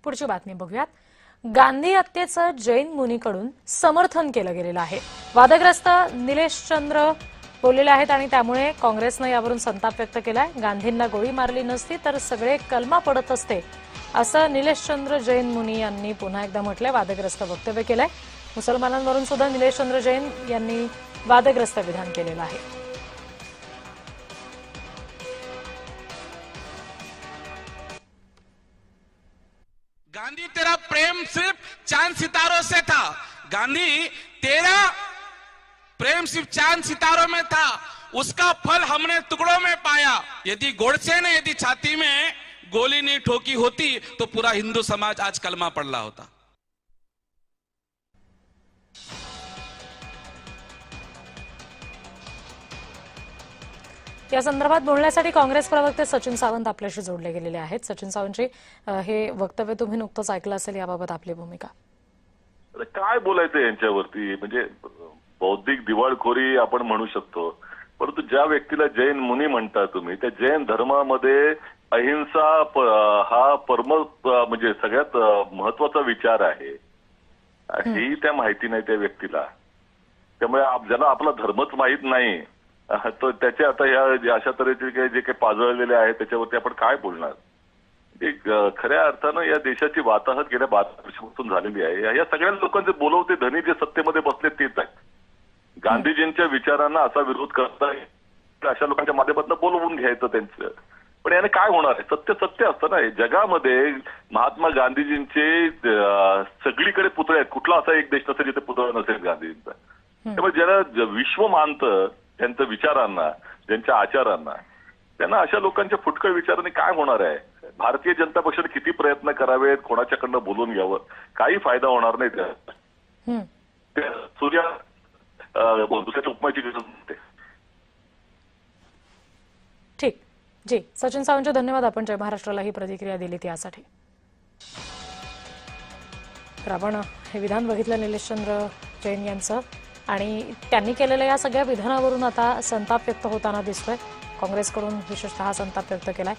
पुढची बातमी बघूयात। गांधी हत्येचं जैन मुनीकडून समर्थन केलं गेलेलं आहे। वादग्रस्त निलेश चंद्र बोललेले आहेत आणि त्यामुळे काँग्रेसनं यावरून संताप व्यक्त केलाय। गांधींना गोळी मारली नसती तर सगळे कलमा पडत असते, असं निलेश चंद्र जैन मुनी यांनी पुन्हा एकदा म्हटलंय। वादग्रस्त वक्तव्य केलंय। मुसलमानांवरून सुद्धा निलेश चंद्र जैन यांनी वादग्रस्त विधान केलेलं आहे। गांधी तेरा प्रेम सिर्फ चांद सितारों से था। गांधी तेरा प्रेम सिर्फ चांद सितारों में था, उसका फल हमने टुकड़ों में पाया। यदि गोडसे ने यदि छाती में गोली नहीं ठोकी होती तो पूरा हिंदू समाज आज कलमा पड़ला होता। या संदर्भात बोलण्यासाठी काँग्रेस प्रवक्ते सचिन सावंत आपल्याशी जोडले गेलेले आहेत। सचिन सावंतजी, हे वक्तव्य तुम्ही नुकतंच ऐकलं असेल, याबाबत आपली भूमिका काय बोलायचं यांच्यावरती? म्हणजे बौद्धिक दिवाळखोरी आपण म्हणू शकतो, परंतु ज्या व्यक्तीला जैन मुनी म्हणता तुम्ही, त्या जैन धर्मामध्ये अहिंसा हा परम म्हणजे सगळ्यात महत्वाचा विचार आहे, ही त्या माहिती नाही त्या व्यक्तीला। त्यामुळे ज्याला आपला धर्मच माहीत नाही तर त्याचे आता या अशा तऱ्हेचे जे काही पाजळलेले आहेत त्याच्यावरती आपण काय बोलणार? एक खऱ्या अर्थानं या देशाची वाताहत गेल्या 12 वर्षापासून झालेली आहे। या सगळ्या लोकांचे बोलवते धनी जे सत्तेमध्ये बसले तेच आहेत। गांधीजींच्या विचारांना असा विरोध करताय, अशा लोकांच्या माध्यमातून बोलवून घ्यायचं त्यांचं। पण याने काय होणार आहे? सत्य सत्य असतं ना। जगामध्ये महात्मा गांधीजींचे सगळीकडे पुतळे आहेत। कुठला असा एक देश नसेल जिथे पुतळा नसेल गांधीजींचा। त्यामुळे ज्याला विश्व मानतं त्यांच्या विचारांना, ज्यांच्या आचारांना, त्यांना अशा लोकांच्या फुटकळ विचारांनी काय होणार आहे? भारतीय जनता पक्षाने किती प्रयत्न करावेत, कोणाच्याकडनं बोलून घ्यावं, काही फायदा होणार नाही त्या सूर्या दुसऱ्याच्या उपमाची गरज नसते। ठीक जी, सचिन सावंतजी धन्यवाद। आपण जय महाराष्ट्राला ही प्रतिक्रिया दिली त्यासाठी। तर आपण हे विधान बघितलं निलेशचंद्र जैन यांचं, आणि त्यांनी केलेल्या या सगळ्या विधानावरून आता संताप व्यक्त होताना दिसतोय। काँग्रेसकडून विशेषतः संताप व्यक्त केलाय।